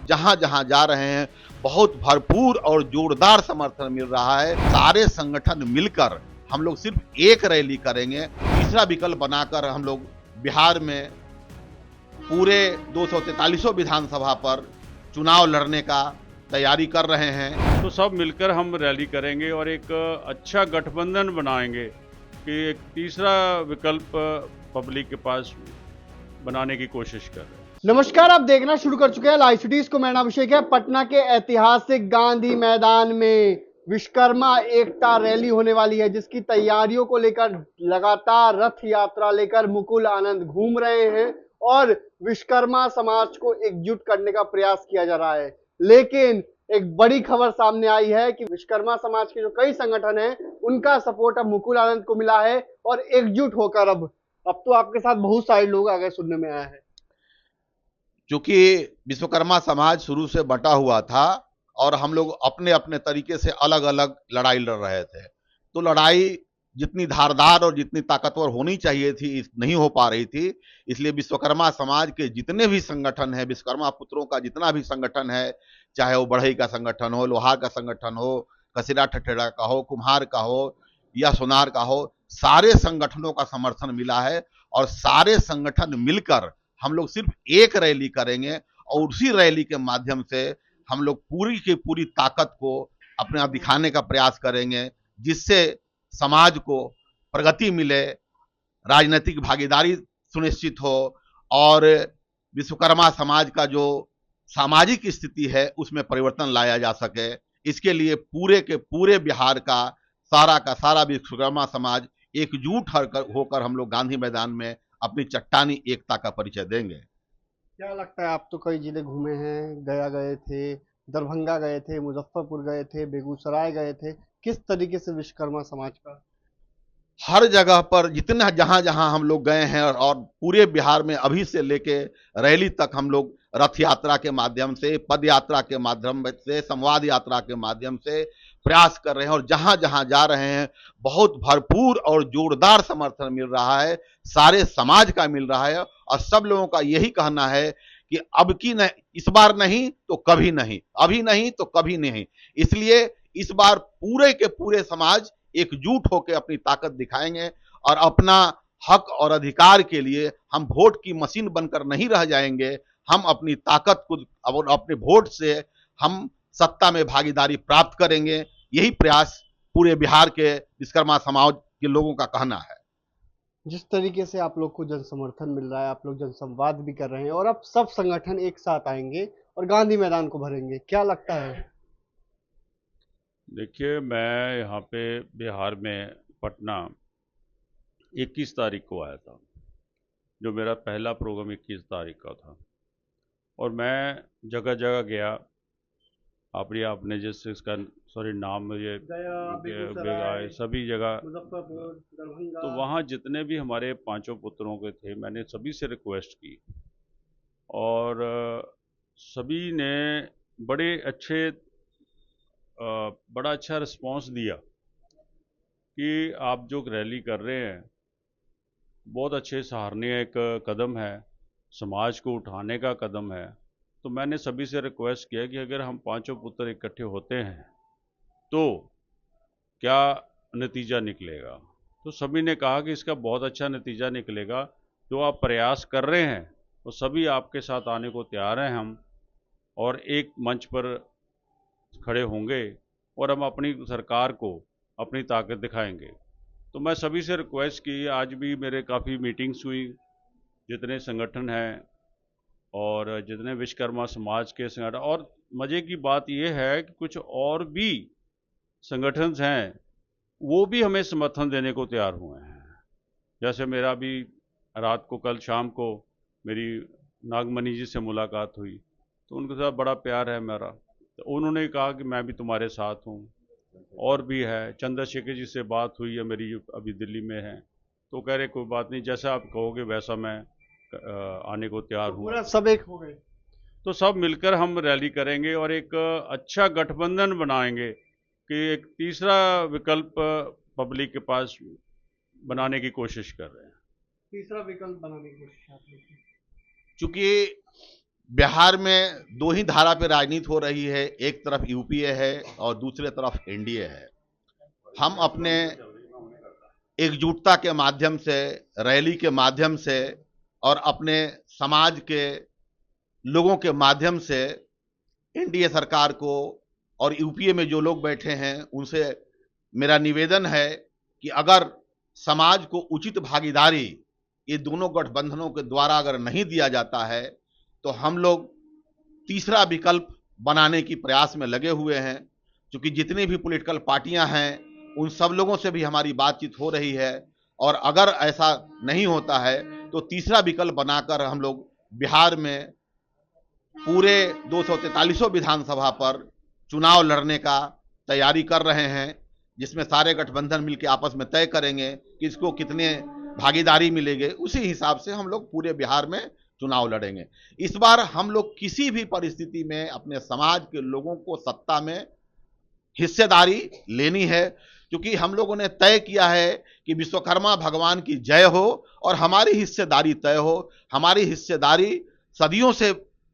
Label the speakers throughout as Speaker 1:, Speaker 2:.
Speaker 1: जहां जहां जा रहे हैं बहुत भरपूर और जोरदार समर्थन मिल रहा है। सारे संगठन मिलकर हम लोग सिर्फ एक रैली करेंगे। तीसरा विकल्प बनाकर हम लोग बिहार में पूरे 243 विधानसभा पर चुनाव लड़ने का तैयारी कर रहे हैं।
Speaker 2: तो सब मिलकर हम रैली करेंगे और एक अच्छा गठबंधन बनाएंगे कि एक तीसरा विकल्प पब्लिक के पास बनाने की कोशिश कर रहे हैं।
Speaker 3: नमस्कार, आप देखना शुरू कर चुके हैं लाइव सिटीज को। मेरा नाम अभिषेक है। पटना के ऐतिहासिक गांधी मैदान में विश्वकर्मा एकता रैली होने वाली है, जिसकी तैयारियों को लेकर लगातार रथ यात्रा लेकर मुकुल आनंद घूम रहे हैं और विश्वकर्मा समाज को एकजुट करने का प्रयास किया जा रहा है। लेकिन एक बड़ी खबर सामने आई है कि विश्वकर्मा समाज के जो कई संगठन हैं, उनका सपोर्ट अब मुकुल आनंद को मिला है और एकजुट होकर अब तो आपके साथ बहुत सारे लोग आ गए, सुनने में आया है।
Speaker 1: क्योंकि विश्वकर्मा समाज शुरू से बटा हुआ था और हम लोग अपने अपने तरीके से अलग अलग लड़ाई लड़ रहे थे, तो लड़ाई जितनी धारदार और जितनी ताकतवर होनी चाहिए थी नहीं हो पा रही थी। इसलिए विश्वकर्मा समाज के जितने भी संगठन है, विश्वकर्मा पुत्रों का जितना भी संगठन है, चाहे वो बढ़ई का संगठन हो, लोहार का संगठन हो, कसीरा ठठेड़ा का हो, कुम्हार का हो या सोनार का हो, सारे संगठनों का समर्थन मिला है और सारे संगठन मिलकर हम लोग सिर्फ एक रैली करेंगे और उसी रैली के माध्यम से हम लोग पूरी की पूरी ताकत को अपने आप दिखाने का प्रयास करेंगे, जिससे समाज को प्रगति मिले, राजनीतिक भागीदारी सुनिश्चित हो और विश्वकर्मा समाज का जो सामाजिक स्थिति है उसमें परिवर्तन लाया जा सके। इसके लिए पूरे के पूरे बिहार का सारा विश्वकर्मा समाज एकजुट होकर हम लोग गांधी मैदान में अपनी चट्टानी एकता का परिचय देंगे।
Speaker 3: क्या लगता है, आप तो कई जिले घूमे हैं, गया गए थे, दरभंगा गए थे, मुजफ्फरपुर गए थे, बेगूसराय गए थे, किस तरीके से विश्वकर्मा समाज का
Speaker 1: हर जगह पर जितना जहां जहां हम लोग गए हैं और पूरे बिहार में अभी से लेके रैली तक हम लोग रथ यात्रा के माध्यम से, पद यात्रा के माध्यम से, संवाद यात्रा के माध्यम से प्रयास कर रहे हैं और जहां जहां जा रहे हैं बहुत भरपूर और जोरदार समर्थन मिल रहा है, सारे समाज का मिल रहा है और सब लोगों का यही कहना है कि अब की नहीं, इस बार नहीं तो कभी नहीं, अभी नहीं तो कभी नहीं। इसलिए इस बार पूरे के पूरे समाज एकजुट होकर अपनी ताकत दिखाएंगे और अपना हक और अधिकार के लिए हम वोट की मशीन बनकर नहीं रह जाएंगे। हम अपनी ताकत को और अपने वोट से हम सत्ता में भागीदारी प्राप्त करेंगे। यही प्रयास पूरे बिहार के विश्वकर्मा समाज के लोगों का कहना है।
Speaker 3: जिस तरीके से आप लोग को जन समर्थन मिल रहा है, आप लोग जनसंवाद भी कर रहे हैं और अब सब संगठन एक साथ आएंगे और गांधी मैदान को भरेंगे, क्या लगता है?
Speaker 2: देखिए, मैं यहाँ पे बिहार में पटना 21 तारीख को आया था। जो मेरा पहला प्रोग्राम 21 तारीख का था और मैं जगह जगह गया। आपने जैसे इसका नाम मुझे
Speaker 3: बेगूसराय,
Speaker 2: सभी जगह,
Speaker 3: मुजफ्फरपुर, दरभंगा,
Speaker 2: तो वहाँ जितने भी हमारे पांचों पुत्रों के थे, मैंने सभी से रिक्वेस्ट की और सभी ने बड़ा अच्छा रिस्पांस दिया कि आप जो रैली कर रहे हैं बहुत अच्छे सराहनीय एक कदम है, समाज को उठाने का कदम है। तो मैंने सभी से रिक्वेस्ट किया कि अगर हम पांचों पुत्र इकट्ठे होते हैं तो क्या नतीजा निकलेगा। तो सभी ने कहा कि इसका बहुत अच्छा नतीजा निकलेगा, जो आप प्रयास कर रहे हैं वो सभी आपके साथ आने को तैयार हैं हम, और एक मंच पर खड़े होंगे और हम अपनी सरकार को अपनी ताकत दिखाएंगे। तो मैं सभी से रिक्वेस्ट की, आज भी मेरे काफ़ी मीटिंग्स हुई, जितने संगठन हैं और जितने विश्वकर्मा समाज के संगठन, और मज़े की बात यह है कि कुछ और भी संगठन हैं वो भी हमें समर्थन देने को तैयार हुए हैं। जैसे मेरा भी रात को, कल शाम को मेरी नागमणि जी से मुलाकात हुई, तो उनके साथ बड़ा प्यार है मेरा। तो उन्होंने कहा कि मैं भी तुम्हारे साथ हूँ। और भी है, चंद्रशेखर जी से बात हुई है मेरी, अभी दिल्ली में है, तो कह रहे कोई बात नहीं, जैसा आप कहोगे वैसा मैं आने को तैयार हूँ।
Speaker 3: पूरा सब एक हो गए,
Speaker 2: तो सब मिलकर हम रैली करेंगे और एक अच्छा गठबंधन बनाएंगे कि एक तीसरा विकल्प पब्लिक के पास बनाने की कोशिश कर रहे हैं।
Speaker 3: तीसरा विकल्प बनाने की कोशिश आप लोग की।
Speaker 1: चूंकि बिहार में दो ही धारा पे राजनीति हो रही है, एक तरफ यूपीए है और दूसरे तरफ एनडीए है। हम अपने एकजुटता के माध्यम से, रैली के माध्यम से और अपने समाज के लोगों के माध्यम से एनडीए सरकार को और यूपीए में जो लोग बैठे हैं उनसे मेरा निवेदन है कि अगर समाज को उचित भागीदारी ये दोनों गठबंधनों के द्वारा अगर नहीं दिया जाता है तो हम लोग तीसरा विकल्प बनाने की प्रयास में लगे हुए हैं। क्योंकि जितनी भी पॉलिटिकल पार्टियां हैं उन सब लोगों से भी हमारी बातचीत हो रही है और अगर ऐसा नहीं होता है तो तीसरा विकल्प बनाकर हम लोग बिहार में पूरे 243 विधानसभा पर चुनाव लड़ने का तैयारी कर रहे हैं, जिसमें सारे गठबंधन मिलकर आपस में तय करेंगे कि इसको कितने भागीदारी मिलेगी, उसी हिसाब से हम लोग पूरे बिहार में चुनाव लड़ेंगे। इस बार हम लोग किसी भी परिस्थिति में अपने समाज के लोगों को सत्ता में हिस्सेदारी लेनी है, क्योंकि हम लोगों ने तय किया है कि विश्वकर्मा भगवान की जय हो और हमारी हिस्सेदारी तय हो। हमारी हिस्सेदारी सदियों से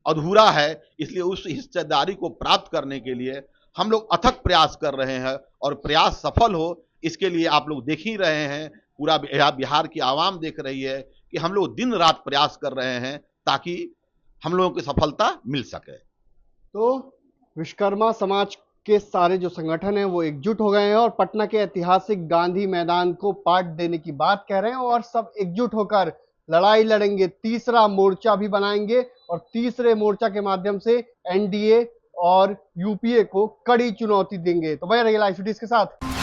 Speaker 1: अधूरा है, इसलिए उस हिस्सेदारी को प्राप्त करने के लिए हम लोग अथक प्रयास कर रहे हैं और प्रयास सफल हो इसके लिए आप लोग देख ही रहे हैं, पूरा बिहार की आवाम देख रही है कि हम लोग दिन रात प्रयास कर रहे हैं ताकि हम लोगों की सफलता मिल सके।
Speaker 3: तो विश्वकर्मा समाज के सारे जो संगठन हैं वो एकजुट हो गए हैं और पटना के ऐतिहासिक गांधी मैदान को पार्ट देने की बात कह रहे हैं और सब एकजुट होकर लड़ाई लड़ेंगे, तीसरा मोर्चा भी बनाएंगे और तीसरे मोर्चा के माध्यम से एनडीए और यूपीए को कड़ी चुनौती देंगे। तो भाई रहिए लाइव सिटीज के साथ।